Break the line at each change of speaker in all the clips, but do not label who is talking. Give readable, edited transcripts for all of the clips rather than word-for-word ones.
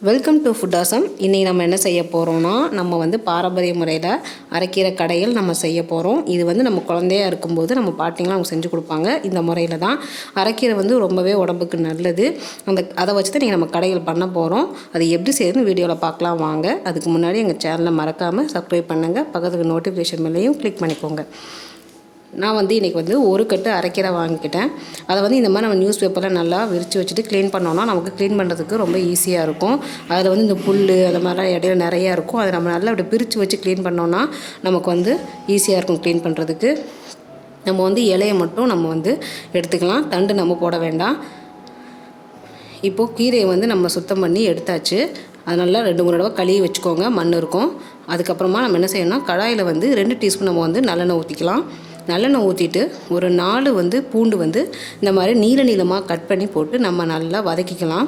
Welcome to food awesome. இன்றைக்கி நம்ம என்ன செய்ய போகிறோம்னா, நம்ம வந்து பாரம்பரிய முறையில் அரைக்கீரை கடையல் நம்ம செய்ய போகிறோம். இது வந்து நம்ம குழந்தையாக இருக்கும்போது நம்ம பாட்டிங்களாம் அவங்க செஞ்சு கொடுப்பாங்க. இந்த முறையில் தான் அரைக்கீரை வந்து ரொம்பவே உடம்புக்கு நல்லது. அதை வச்சு தான் நீங்கள் நம்ம கடையல் பண்ண போகிறோம். அது எப்படி செய்யணும்னு வீடியோவில் பார்க்கலாம் வாங்க. அதுக்கு முன்னாடி எங்கள் சேனலை மறக்காமல் சப்ஸ்கிரைப் பண்ணுங்கள். பக்கத்துக்கு நோட்டிஃபிகேஷன் மேலேயும் கிளிக் பண்ணிக்கோங்க. நான் வந்து இன்றைக்கி வந்து ஒரு கட்டு அரைக்கீரை வாங்கிக்கிட்டேன். அதை வந்து இந்த மாதிரி நம்ம நியூஸ் பேப்பரில் நல்லா விரித்து வச்சுட்டு க்ளீன் பண்ணோன்னா நமக்கு க்ளீன் பண்ணுறதுக்கு ரொம்ப ஈஸியாக இருக்கும். அதில் வந்து இந்த புல் அந்த மாதிரிலாம் இடையில நிறையா இருக்கும். அதை நம்ம நல்லா அப்படி பிரித்து வச்சு க்ளீன் பண்ணோன்னா நமக்கு வந்து ஈஸியாக இருக்கும் க்ளீன் பண்ணுறதுக்கு. நம்ம வந்து இலையை மட்டும் நம்ம வந்து எடுத்துக்கலாம், தண்டு நம்ம போட வேண்டாம். இப்போது கீரையை வந்து நம்ம சுத்தம் பண்ணி எடுத்தாச்சு. அது நல்லா 2-3 தடவை கழுவி வச்சுக்கோங்க, மண் இருக்கும். அதுக்கப்புறமா நம்ம என்ன செய்யணும்னா, கடாயில் வந்து 2 டீஸ்பூன் நம்ம வந்து நல்லெண்ணெய் ஊற்றிக்கலாம். நல்லெண்ணெய் ஊற்றிட்டு ஒரு 4 வந்து பூண்டு வந்து இந்த மாதிரி நீள நீளமாக கட் பண்ணி போட்டு நம்ம நல்லா வதக்கிக்கலாம்.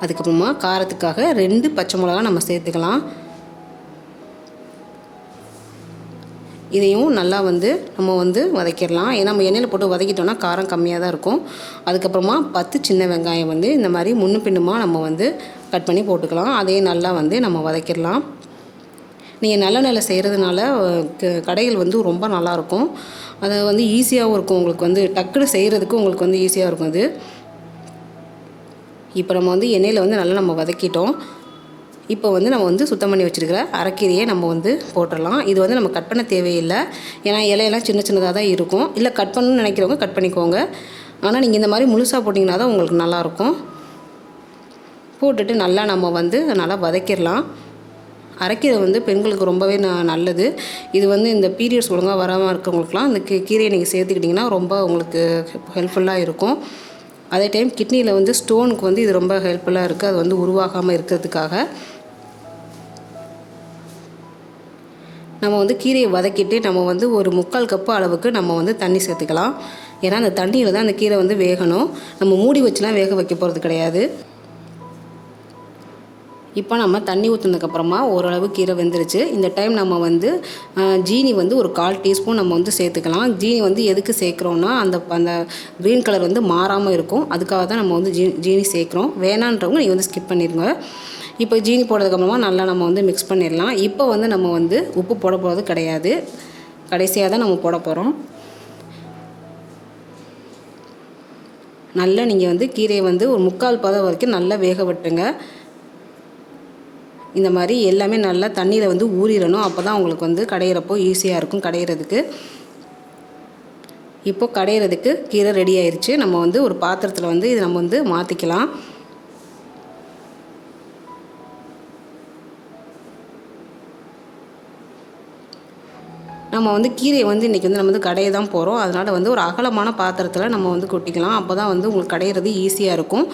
அதுக்கப்புறமா காரத்துக்காக 2 பச்சை மிளகா நம்ம சேர்த்துக்கலாம். இதையும் நல்லா வந்து நம்ம வந்து வதக்கிடலாம். ஏன்னா நம்ம எண்ணெயில் போட்டு வதக்கிட்டோம்னா காரம் கம்மியாக தான் இருக்கும். அதுக்கப்புறமா 10 சின்ன வெங்காயம் வந்து இந்த மாதிரி முன்னும் பின்னுமா நம்ம வந்து கட் பண்ணி போட்டுக்கலாம். அதையும் நல்லா வந்து நம்ம வதக்கிடலாம். நீங்கள் நல்லெண்ணெயில் செய்கிறதுனால கடைகள் வந்து ரொம்ப நல்லாயிருக்கும். அது வந்து ஈஸியாகவும் இருக்கும். உங்களுக்கு வந்து டக்குன்னு செய்கிறதுக்கு உங்களுக்கு வந்து ஈஸியாக இருக்கும் அது. இப்போ நம்ம வந்து எண்ணெயில் வந்து நல்லா நம்ம வதக்கிட்டோம். இப்போ வந்து நம்ம வந்து சுத்தம் பண்ணி வச்சுருக்கிற அரைக்கீரையை நம்ம வந்து போட்டுடலாம். இது வந்து நம்ம கட் பண்ண தேவையில்லை. ஏன்னா இலையெல்லாம் சின்ன சின்னதாக தான் இருக்கும். இல்லை கட் பண்ணணும்னு நினைக்கிறவங்க கட் பண்ணிக்கோங்க. ஆனால் நீங்கள் இந்த மாதிரி முழுசாக போட்டிங்கன்னா தான் உங்களுக்கு நல்லாயிருக்கும். போட்டுட்டு நல்லா நம்ம வந்து நல்லா வதக்கிடலாம். அரைக்கீரை வந்து பெண்களுக்கு ரொம்பவே நல்லது. இது வந்து இந்த பீரியட்ஸ் ஒழுங்காக வராமல் இருக்கிறவங்களுக்குலாம் இந்த கீரையை நீங்கள் சேர்த்துக்கிட்டிங்கன்னா ரொம்ப உங்களுக்கு ஹெல்ப்ஃபுல்லாக இருக்கும். அதே டைம் கிட்னியில் வந்து ஸ்டோனுக்கு வந்து இது ரொம்ப ஹெல்ப்ஃபுல்லாக இருக்குது. அது வந்து உருவாகாமல் இருக்கிறதுக்காக நம்ம வந்து கீரையை வதக்கிட்டு நம்ம வந்து ஒரு 3/4 கப்பு அளவுக்கு நம்ம வந்து தண்ணி சேர்த்துக்கலாம். ஏன்னா அந்த தண்ணியில் தான் அந்த கீரை வந்து வேகணும். நம்ம மூடி வச்சுலாம் வேக வைக்க போகிறது கிடையாது. இப்போ நம்ம தண்ணி ஊற்றுனதுக்கப்புறமா ஓரளவு கீரை வெந்துருச்சு. இந்த டைம் நம்ம வந்து ஜீனி வந்து ஒரு 1/4 டீஸ்பூன் நம்ம வந்து சேர்த்துக்கலாம். ஜீனி வந்து எதுக்கு சேர்க்குறோன்னா அந்த க்ரீன் கலர் வந்து மாறாமல் இருக்கும். அதுக்காக தான் நம்ம வந்து ஜீனி சேர்க்குறோம். வேணான்றவங்க நீங்கள் வந்து ஸ்கிப் பண்ணிடுங்க. இப்போ ஜீனி போடுறதுக்கப்புறமா நல்லா நம்ம வந்து மிக்ஸ் பண்ணிடலாம். இப்போ வந்து நம்ம வந்து உப்பு போட போகிறது கிடையாது. கடைசியாக தான் நம்ம போட போகிறோம். நல்லா நீங்கள் வந்து கீரையை வந்து ஒரு 3/4 பதம் வரைக்கும் நல்லா வேக விட்டுங்க. இந்த மாதிரி எல்லாமே நல்லா தண்ணியில் வந்து ஊறிடணும். அப்போ தான் உங்களுக்கு வந்து கடையிறப்போ ஈஸியாக இருக்கும் கடையிறதுக்கு. இப்போ கடையிறதுக்கு கீரை ரெடி ஆயிடுச்சு. நம்ம வந்து ஒரு பாத்திரத்தில் வந்து இதை நம்ம வந்து மாற்றிக்கலாம். நம்ம வந்து கீரையை வந்து இன்றைக்கி வந்து நம்ம வந்து கடையை தான் போகிறோம். அதனால் வந்து ஒரு அகலமான பாத்திரத்தில் நம்ம வந்து கொட்டிக்கலாம். அப்போ தான் வந்து உங்களுக்கு கடையிறது ஈஸியாக இருக்கும்.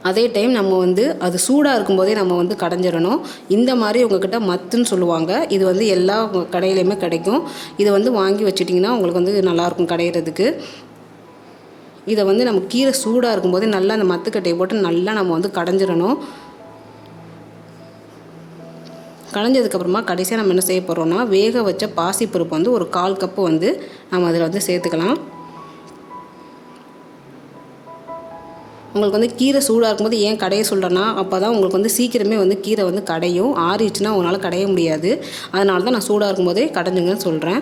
அதே டைம் நம்ம வந்து அது சூடாக இருக்கும்போதே நம்ம வந்து கடைஞ்சிடணும். இந்த மாதிரி உங்கள்கிட்ட மத்துன்னு சொல்லுவாங்க. இது வந்து எல்லா கடையிலையுமே கிடைக்கும். இதை வந்து வாங்கி வச்சுட்டிங்கன்னா உங்களுக்கு வந்து நல்லாயிருக்கும் கடையிறதுக்கு. இதை வந்து நம்ம கீரை சூடாக இருக்கும்போதே நல்லா அந்த மத்துக்கட்டையை போட்டு நல்லா நம்ம வந்து கடைஞ்சிடணும். கடைஞ்சதுக்கப்புறமா கடைசியாக நம்ம என்ன செய்ய போகிறோம்னா, வேக வச்ச பாசிப்பருப்பு வந்து ஒரு 1/4 கப்பு வந்து நம்ம அதில் வந்து சேர்த்துக்கலாம். உங்களுக்கு வந்து கீரை சூடாக இருக்கும்போது ஏன் கடைய சொல்கிறேன்னா, அப்போ தான் உங்களுக்கு வந்து சீக்கிரமே வந்து கீரை வந்து கடையும். ஆறிடுச்சுன்னா உங்களால் கடைய முடியாது. அதனால தான் நான் சூடாக இருக்கும்போதே கடைஞ்சுங்கன்னு சொல்கிறேன்.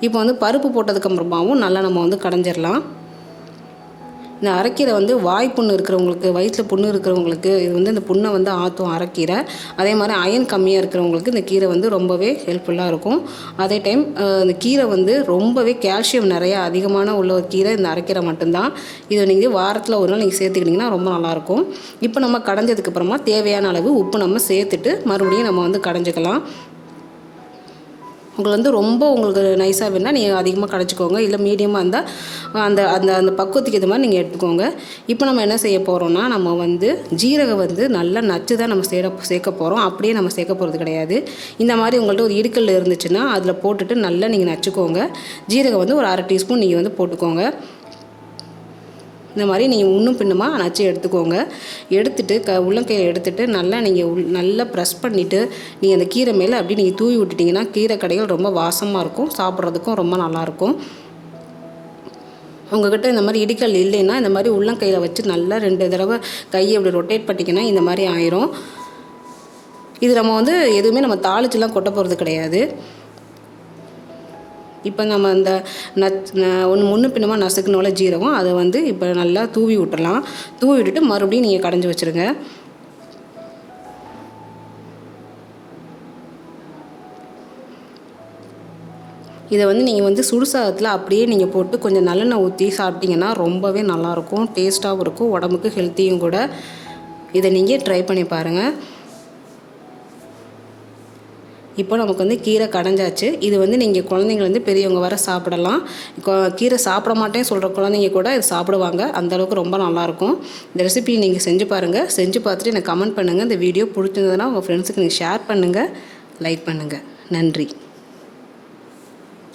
இப்போ வந்து பருப்பு போட்டதுக்கப்புறமாவும் நல்லா நம்ம வந்து கடைஞ்சிடலாம். இந்த அரைக்கீரை வந்து வாய் புண்ணு இருக்கிறவங்களுக்கு, வயிற்றில் புண்ணு இருக்கிறவங்களுக்கு இது வந்து இந்த புண்ணை வந்து ஆற்றும் அரைக்கீரை. அதே மாதிரி அயன் கம்மியாக இருக்கிறவங்களுக்கு இந்த கீரை வந்து ரொம்பவே ஹெல்ப்ஃபுல்லாக இருக்கும். அதே டைம் இந்த கீரை வந்து ரொம்பவே கால்சியம் நிறையா அதிகமான உள்ள ஒரு கீரை இந்த அரைக்கீரை மட்டும்தான். இதை நீங்கள் வாரத்தில் ஒரு நாள் நீங்கள் சேர்த்துக்கிட்டிங்கன்னா ரொம்ப நல்லாயிருக்கும். இப்போ நம்ம கடைஞ்சதுக்கப்புறமா தேவையான அளவு உப்பு நம்ம சேர்த்துட்டு மறுபடியும் நம்ம வந்து கடைஞ்சிக்கலாம். உங்களுக்கு வந்து ரொம்ப உங்களுக்கு நைஸாக வேணால் நீங்கள் அதிகமாக கடைச்சிக்கோங்க. இல்லை மீடியமாக இருந்தால் அந்த அந்த அந்த பக்குவத்துக்கு இது மாதிரி நீங்கள் எடுத்துக்கோங்க. இப்போ நம்ம என்ன செய்ய போகிறோம்னா, நம்ம வந்து ஜீரகம் வந்து நல்லா நச்சு தான் நம்ம சேர்க்க போகிறோம். அப்படியே நம்ம சேர்க்க போகிறது கிடையாது. இந்த மாதிரி உங்கள்கிட்ட ஒரு இடுக்கல் இருந்துச்சுன்னா அதில் போட்டுட்டு நல்லா நீங்கள் நச்சுக்கோங்க. ஜீரகம் வந்து ஒரு 1/2 டீஸ்பூன் நீங்கள் வந்து போட்டுக்கோங்க. இந்த மாதிரி நீங்கள் முன்னும் பின்னுமா நச்சு எடுத்துக்கோங்க. எடுத்துகிட்டு உள்ளங்கையை எடுத்துகிட்டு நல்லா நீங்கள் நல்லா ப்ரெஸ் பண்ணிவிட்டு நீங்கள் அந்த கீரை மேலே அப்படி நீங்கள் தூவி விட்டுட்டிங்கன்னா கீரை கடைகள் ரொம்ப வாசமாக இருக்கும். சாப்பிட்றதுக்கும் ரொம்ப நல்லாயிருக்கும். உங்கள்கிட்ட இந்த மாதிரி இடிக்கல் இல்லைன்னா இந்த மாதிரி உள்ளங்கையில் வச்சு நல்லா 2 தடவை கையை இப்படி ரொட்டேட் பண்ணிங்கன்னா இந்த மாதிரி ஆயிரும். இது நம்ம வந்து எதுவுமே நம்ம தாளிச்சுலாம் கொட்ட போகிறது கிடையாது. இப்போ நம்ம அந்த முன்ன பின்னமாக நசுக்கணும்ல ஜீரகம், அதை வந்து இப்போ நல்லா தூவி விட்டுறலாம். தூவி விட்டுட்டு மறுபடியும் நீங்கள் கடைஞ்சி வச்சுருங்க. இதை வந்து நீங்கள் வந்து சுடுசாதத்தில் அப்படியே நீங்கள் போட்டு கொஞ்சம் நல்லெண்ணெய் ஊற்றி சாப்பிட்டிங்கன்னா ரொம்பவே நல்லாயிருக்கும், டேஸ்ட்டாகவும் இருக்கும், உடம்புக்கு ஹெல்த்தியும் கூட. இதை நீங்கள் ட்ரை பண்ணி பாருங்கள். இப்போ நமக்கு வந்து கீரை கடைஞ்சாச்சு. இது வந்து நீங்கள் குழந்தைங்க பெரியவங்க வர சாப்பிடலாம். கீரை சாப்பிட மாட்டேன்னு சொல்கிற குழந்தைங்க கூட இது சாப்பிடுவாங்க. அந்தளவுக்கு ரொம்ப நல்லாயிருக்கும். இந்த ரெசிபி நீங்கள் செஞ்சு பாருங்கள். செஞ்சு பார்த்துட்டு எனக்கு கமெண்ட் பண்ணுங்கள். இந்த வீடியோ பிடிச்சிருந்ததுன்னா உங்கள் ஃப்ரெண்ட்ஸுக்கு நீங்கள் ஷேர் பண்ணுங்கள், லைக் பண்ணுங்கள். நன்றி.